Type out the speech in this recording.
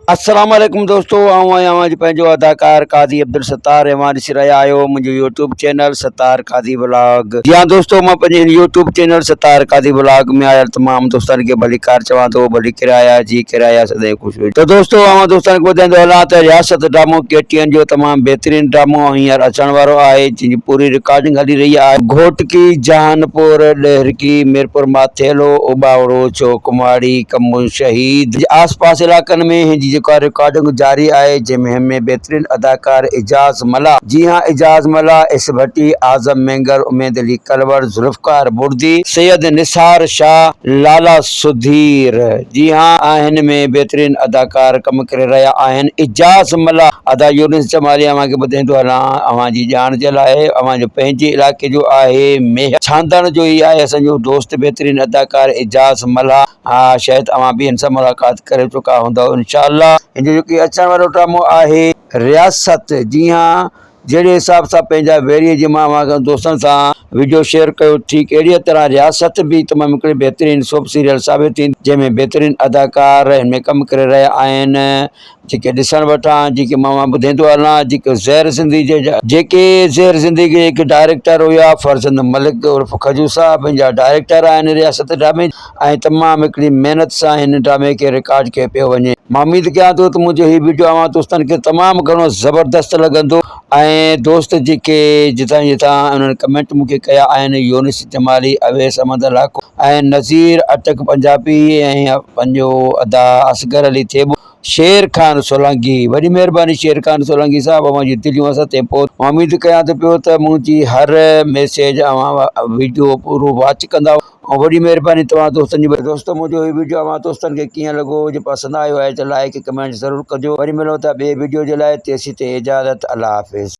अस्सलाम वालेकुम दोस्तों, आऊं आहियां अॼु पंहिंजो अदाकार काज़ी अब्दुल सत्तार ऐं मां ॾिसी रहिया आहियो मुंहिंजो यूट्यूब चैनल सत्तार काज़ी व्लॉग। जी हाँ दोस्तों, मां पंहिंजे यूट्यूब चैनल सत्तार काज़ी व्लॉग में आयल तमामु दोस्तनि खे भली कार चवां थो, भली किराया जी किराया सदैव ख़ुशि हुजे। तो दोस्तों, मां दोस्तनि खे ॿुधाईंदो हलां त रियासत ड्रामो KTN जो तमामु बहितरीन ड्रामो हींअर अचण वारो आहे, जंहिंजी पूरी रिकॉर्डिंग हली रही आहे। घोटकी, जहानपुर, ॾहरकी, मीरपुर माथेलो, उबावड़ो, चौकुमाड़ी, कम्बु शहीद, आस पास इलाक़नि में हिनजी जेका रिकॉर्डिंग जारी आहे, जंहिंमें हमें बेहतरीन अदाकार एजाज मला, जी हाँ एजाज मला, इस भट्टी, आजम मेंगर, उमेद अली कलवर, जुल्फकार बुर्दी, सैयद निसार शाह, लाला सुधीर, जी हाँ हिन में बेहतरीन अदाकार कम करे रहिया आहिनि। एजाज मला अदा यूनिस जमाली अव्हांखे ॿुधाईंदो हलां, अव्हां जी ॼाण जे लाइ, अव्हां जो पंहिंजे इलाइक़े जो आहे मेह छांदण जो ई आहे असांजो दोस्त बेहतरीन अदाकार एजाज मला। हाँ, शायदि अव्हां बि हिन सां मुलाक़ात करे चुका हूंदव इंशाअल्लाह। हिनजो जेकी अचण वारो ड्रामो आहे रियासत, जी हाँ जहिड़े हिसाब सां पंहिंजा वेरीअ जे मां दोस्तनि सां वीडियो शेयर कयो, ठीक अहिड़ीअ तरह रियासत भी तमामु हिकिड़ी बेहतरीन सोप सीरियल साबित थींदी, जंहिंमें बेहतरीन अदाकार हिन में कमु करे रहिया आहिनि, जेके ॾिसण वठां, जेके मां ॿुधाईंदो हलां, जेके ज़हर ज़िंदगी जे हिकु डायरेक्टर हुया फरज़ंद मलिक उर्फ खजू साहब, पंहिंजा डायरेक्टर आहिनि रियासत ड्रामे, ऐं तमामु हिकिड़ी महिनत सां हिन ड्रामे खे रिकॉर्ड कयो पियो वञे। मां उम्मीद कयां थो त मुंहिंजो हीउ वीडियो अव्हां दोस्तनि खे तमामु घणो ज़बरदस्त लॻंदो। ऐं दोस्त जेके जितां जितां उन्हनि कमेंट मूंखे कया आहिनि, यूनिस जमाली, अवैस अहमद लाको ऐं नज़ीर अटक पंजाबी ऐं पंहिंजो अदा असगर अली थेबो, शेर खान सोलंकी, वॾी महिरबानी शेर खान सोलंकी साहब, अव्हांजी दिलियूं असां ते पहुच। मां उम्मीद कयां थो पियो त मुंहिंजी हर मैसेज अव्हां वीडियो पूरो वॉच कंदा ऐं वॾी महिरबानी तव्हां दोस्तनि जी। दोस्तों, मुंहिंजो हीउ वीडियो अव्हां दोस्तनि खे कीअं लॻो, जे पसंदि आयो आहे त लाइक कमेंट ज़रूरु कजो। वरी मिलूं था ॿिए वीडियो जे लाइ, तेसीं ते इजाज़त, अल्लाह हाफ़िज़।